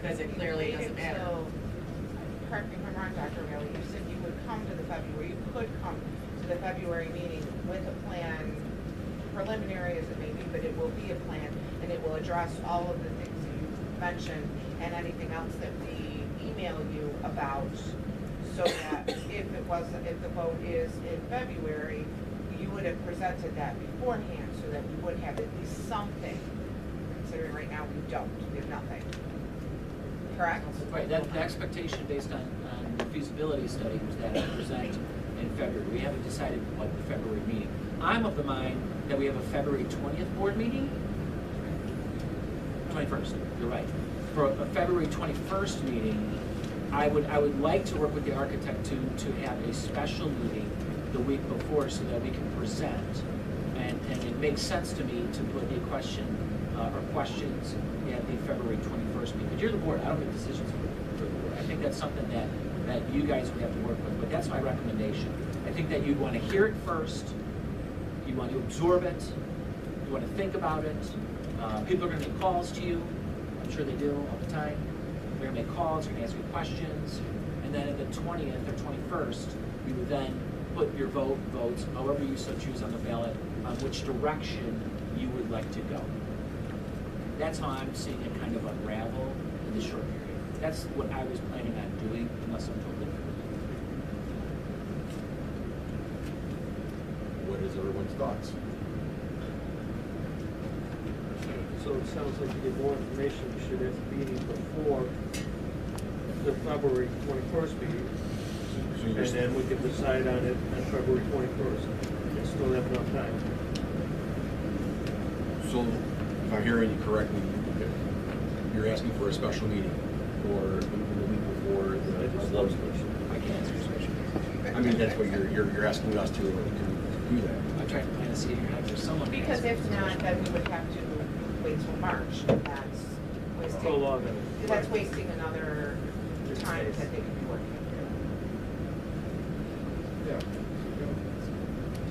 because it clearly doesn't matter. So, correct me if I'm wrong, Dr. O'Malley, you said you would come to the February, you could come to the February meeting with a plan, preliminary as it may be, but it will be a plan, and it will address all of the things that you mentioned, and anything else that we email you about, so that if the vote is in February, you would have presented that beforehand, so that we would have at least something, considering right now we don't, we have nothing. Correct? Right, the expectation based on the feasibility study was that it present in February. We haven't decided what the February meeting. I'm of the mind that we have a February 20th board meeting. 21st, you're right. For a February 21st meeting, I would like to work with the architect to have a special meeting the week before so that we can present. And it makes sense to me to put a question or questions at the February 21st meeting. But you're the board, I don't make decisions for the board. I think that's something that you guys would have to work with, but that's my recommendation. I think that you'd want to hear it first, you want to absorb it, you want to think about it. People are going to make calls to you, I'm sure they do all the time. They're going to make calls, they're going to ask you questions, and then at the 20th or 21st, you would then put your votes, however you so choose on the ballot, on which direction you would like to go. That's how I'm seeing it kind of unravel in the short period. That's what I was planning on doing, unless I'm totally different. What is everyone's thoughts? So it sounds like to get more information, we should have the meeting before the February 21st meeting. And then we can decide on it on February 21st. And still have enough time. So, if I'm hearing you correctly, you're asking for a special meeting or the week before the board meeting. I can't answer your question. I mean, that's what you're asking us to do that. I'm trying to plan a seat here. There's someone. Because if not, then we would have to wait till March, and that's wasting. So long. That's wasting another time that they could be working. Yeah.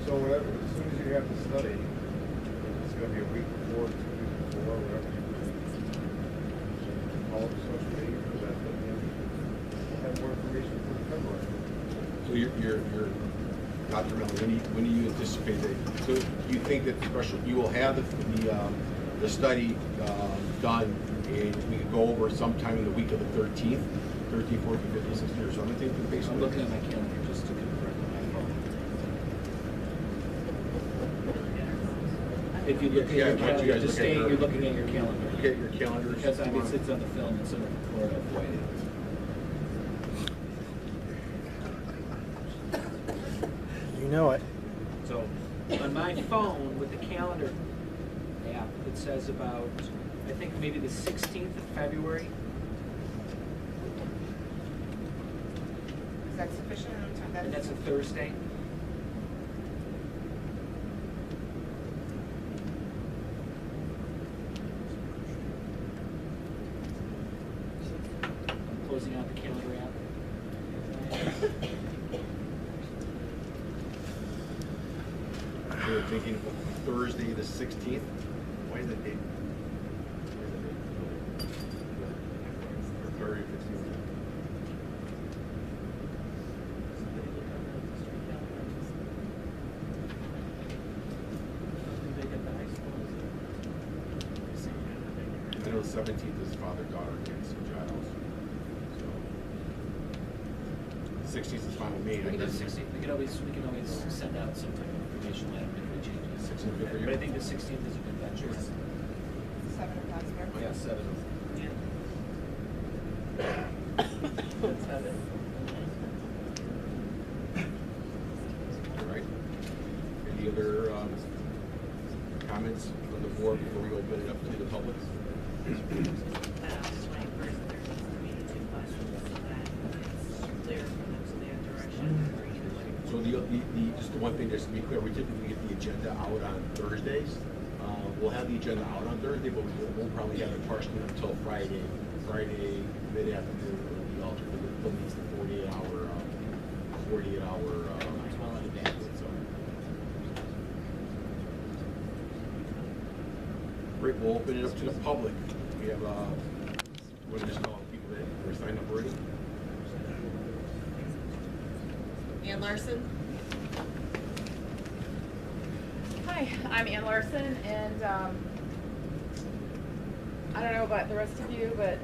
So whatever, as soon as you have the study, it's gonna be a week before, 2 weeks before, whatever you do. Call it a social meeting for that, but then we'll have more information for February. So you're Dr. Mellon, when do you anticipate that? So you think that you will have the study done, and we could go over sometime in the week of the 13th, 14th, 15th, 16th, or 17th, basically? I'm looking at my calendar just to confirm my phone. If you look at your calendar, just saying you're looking at your calendar. Look at your calendar. Because I mean, it's on the film, it's in Florida, Hawaii. You know it. So on my phone with the calendar app, it says about, I think maybe the 16th of February. Is that sufficient enough time? And that's a Thursday. I'm closing out the calendar app. You're thinking of Thursday, the 16th? Why is that date? Or February 15th? I know the 17th is father-daughter against Giles. So 16th is fine with me. We can do the 16th. We can always send out some type of information letter if we change it. 16th good for you? But I think the 16th is a good venture. 7 o'clock here. Yeah, 7. All right. Any other comments from the board before we open it up to the public? So just the one thing, just to be clear, we typically get the agenda out on Thursdays. We'll have the agenda out on Thursday, but we won't probably have it partially until Friday mid-afternoon, or the alternate, at least the 48-hour well in advance. So. Great, we'll open it up to the public. We have, what is this called? Ann Larson. Hi, I'm Ann Larson, and I don't know about the rest of you, but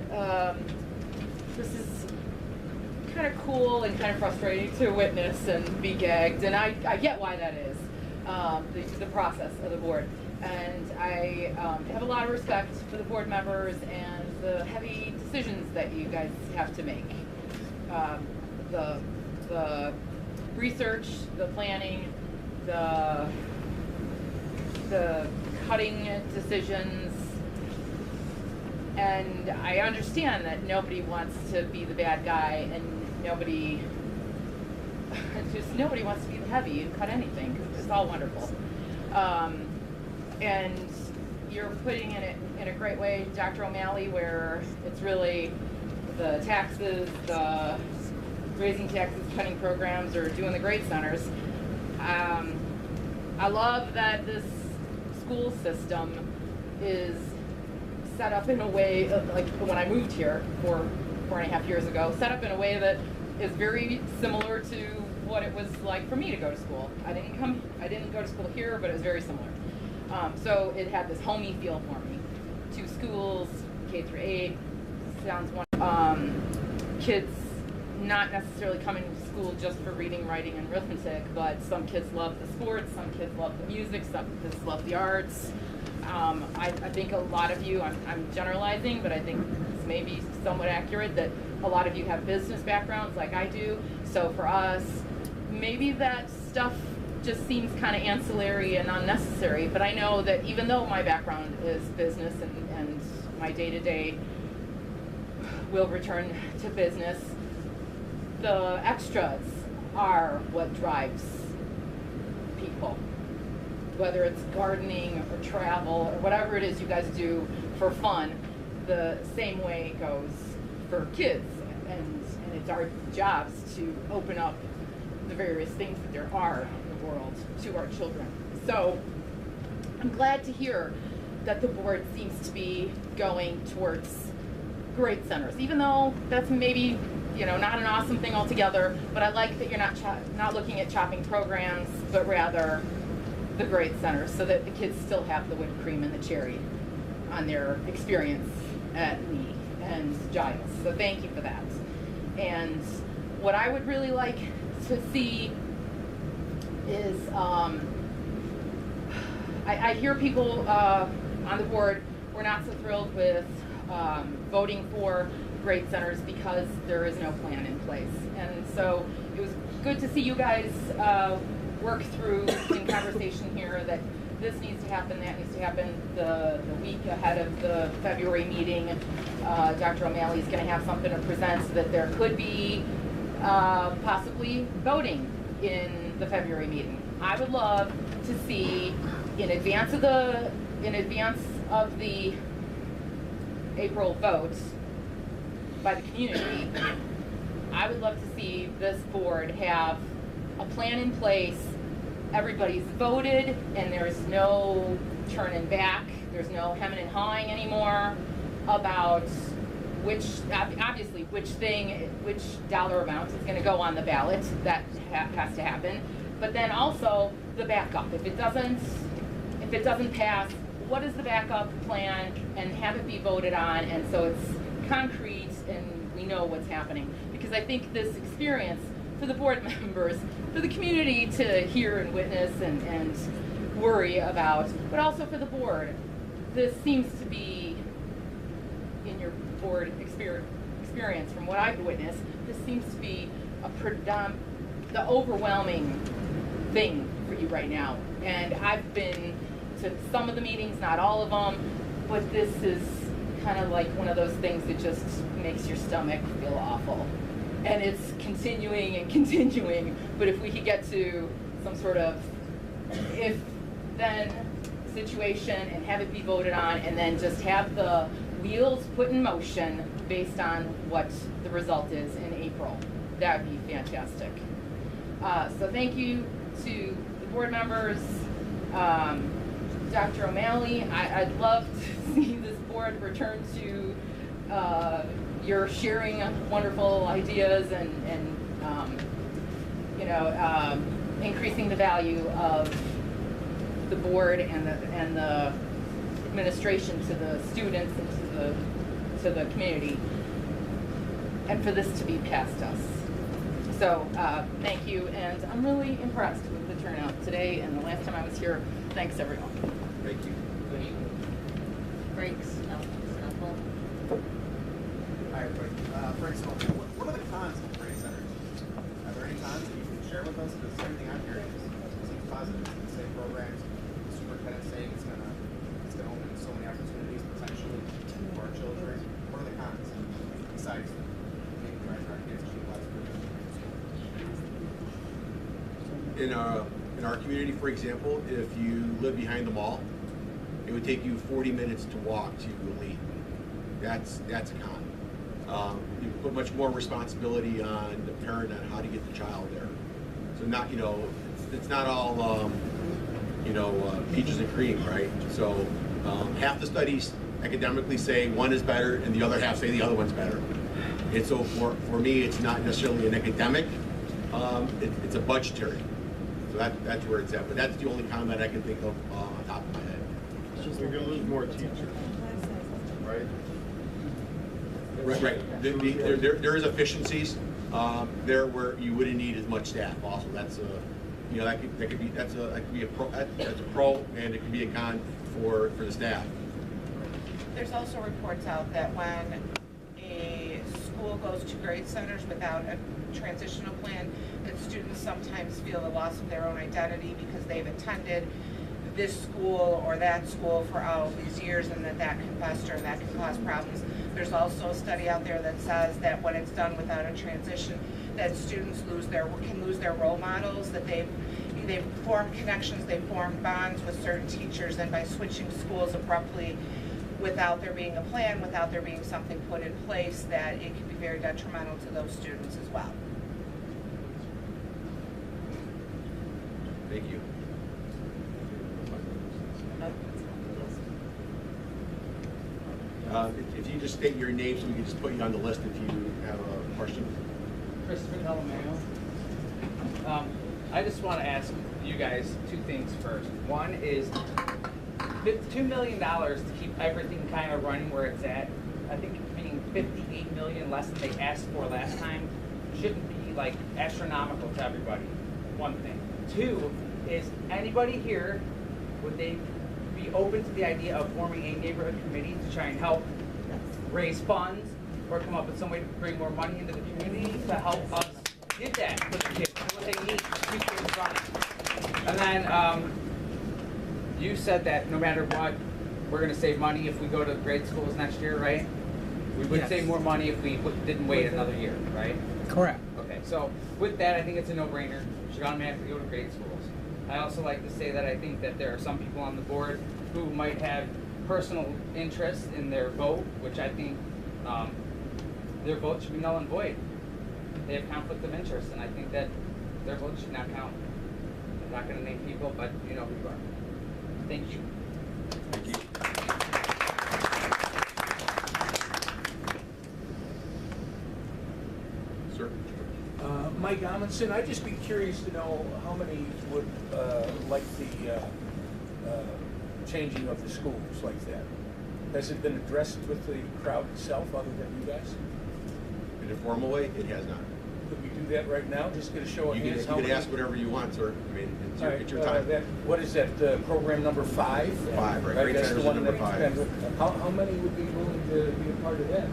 this is kind of cool and kind of frustrating to witness and be gagged, and I get why that is, the process of the board. And I have a lot of respect for the board members and the heavy decisions that you guys have to make. The research, the planning, the cutting decisions, and I understand that nobody wants to be the bad guy, and nobody wants to be the heavy and cut anything, because it's all wonderful. And you're putting it in a great way, Dr. O'Malley, where it's really the taxes, the raising taxes, cutting programs, or doing the grade centers. I love that this school system is set up in a way, like when I moved here 4.5 years ago, set up in a way that is very similar to what it was like for me to go to school. I didn't go to school here, but it was very similar. So it had this homey feel for me. 2 schools, K-8, sounds wonderful. Kids not necessarily coming to school just for reading, writing, and arithmetic, but some kids love the sports, some kids love the music, some kids love the arts. I think a lot of you, I'm generalizing, but I think it's maybe somewhat accurate that a lot of you have business backgrounds like I do. So for us, maybe that stuff just seems kind of ancillary and unnecessary, but I know that even though my background is business and my day-to-day will return to business, the extras are what drives people. Whether it's gardening or travel or whatever it is you guys do for fun, the same way goes for kids. And it's our jobs to open up the various things that there are in the world to our children. So I'm glad to hear that the board seems to be going towards grade centers, even though that's maybe, you know, not an awesome thing altogether, but I like that you're not looking at chopping programs, but rather the grade centers, so that the kids still have the whipped cream and the cherry on their experience at Lee and Giles. So thank you for that. And what I would really like to see is, I hear people on the board were not so thrilled with voting for grade centers because there is no plan in place. And so it was good to see you guys work through in conversation here that this needs to happen, that needs to happen the week ahead of the February meeting. Dr. O'Malley is going to have something to present so that there could be possibly voting in the February meeting. I would love to see in advance of the April vote by the community, I would love to see this board have a plan in place. Everybody's voted and there's no turning back. There's no hemming and hawing anymore about which dollar amount is going to go on the ballot. That has to happen. But then also the backup. If it doesn't pass, what is the backup plan, and have it be voted on, and so it's concrete and we know what's happening. Because I think this experience for the board members, for the community to hear and witness and worry about, but also for the board, this seems to be, in your board experience from what I've witnessed, this seems to be the overwhelming thing for you right now. And I've been to some of the meetings, not all of them, but this is kind of like one of those things that just makes your stomach feel awful. And it's continuing and continuing, but if we could get to some sort of if-then situation and have it be voted on, and then just have the wheels put in motion based on what the result is in April, that would be fantastic. So thank you to the board members. Dr. O'Malley, I'd love to see this board return to your sharing wonderful ideas and you know, increasing the value of the board and the administration to the students and to the community, and for this to be past us. So thank you, and I'm really impressed with the turnout today and the last time I was here. Thanks, everyone. Thank you. Breaks. Hi, everybody. For example, what are the cons of grade centers? Are there any cons that you can share with us? Because everything I'm hearing seems positive. The same programs, the superintendent's saying it's gonna open so many opportunities potentially for our children. What are the cons besides maybe trying to our kids to less In our community, for example, if you live behind the mall, it would take you 40 minutes to walk to Elite. That's a con. You put much more responsibility on the parent on how to get the child there. So not, it's not all, peaches and cream, right? So half the studies academically say one is better and the other half say the other one's better. And so for me, it's not necessarily an academic, it's a budgetary. So that's where it's at. But that's the only comment I can think of on top of my head. We're gonna lose more teachers, right? Right. There is efficiencies there where you wouldn't need as much staff. Also, that's that could be a pro and it could be a con for the staff. There's also reports out that when a school goes to grade centers without a transitional plan, that students sometimes feel the loss of their own identity because they've attended this school or that school for all these years, and that can fester and that can cause problems. There's also a study out there that says that when it's done without a transition, that students can lose their role models, that they've formed connections, they've formed bonds with certain teachers, and by switching schools abruptly without there being a plan, without there being something put in place, that it can be very detrimental to those students as well. Thank you. If you just state your name so we can just put you on the list if you have a question. Christopher Delamayo. I just want to ask you guys two things first. One is $2 million to keep everything kind of running where it's at. I think being $58 million less than they asked for last time shouldn't be like astronomical to everybody. One thing. Two is anybody here, would they be open to the idea of forming a neighborhood committee to try and help raise funds or come up with some way to bring more money into the community to help us get that for the kids and what they need to keep things running? And then you said that no matter what, we're going to save money if we go to grade schools next year, right? We would Yes. save more money if we didn't wait another year, right? Correct. Okay, so with that, I think it's a no-brainer. You should automatically go to grade schools. I also like to say that I think that there are some people on the board who might have personal interest in their vote, which I think their vote should be null and void. They have conflict of interest, and I think that their vote should not count. I'm not going to name people, but you know who you are. Thank you. Thank you. Sir? Mike Amundson, I'd just be curious to know how many would like the changing of the schools like that. Has it been addressed with the crowd itself other than you guys? In a formal way, it has not. Could we do that right now? Just get a show of You hands. can ask whatever you want, sir. I mean, it's your time. What is that, program number 5? 5, right? Grade That's centers the are one number that 5. How many would be willing to be a part of that?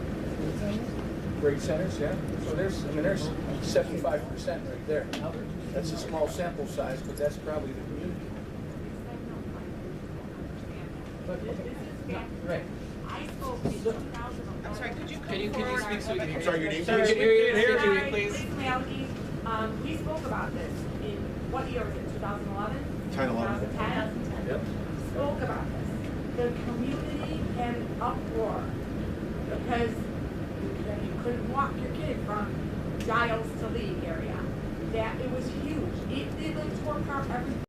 Grade centers, yeah. So there's 75% right there. That's a small sample size, but that's probably the community. Right. I spoke in 2011. I'm sorry, could you Can you forward? speak so we can hear I'm sorry, your you? name, Sorry, please? can you hear you, please? Liz Malky, we spoke about this in, what year was it, 2011? 10, 11. 2010? Yep. Spoke about this. The community had an uproar because you couldn't walk your kid from Giles to League area. That it was huge. They tore apart everything.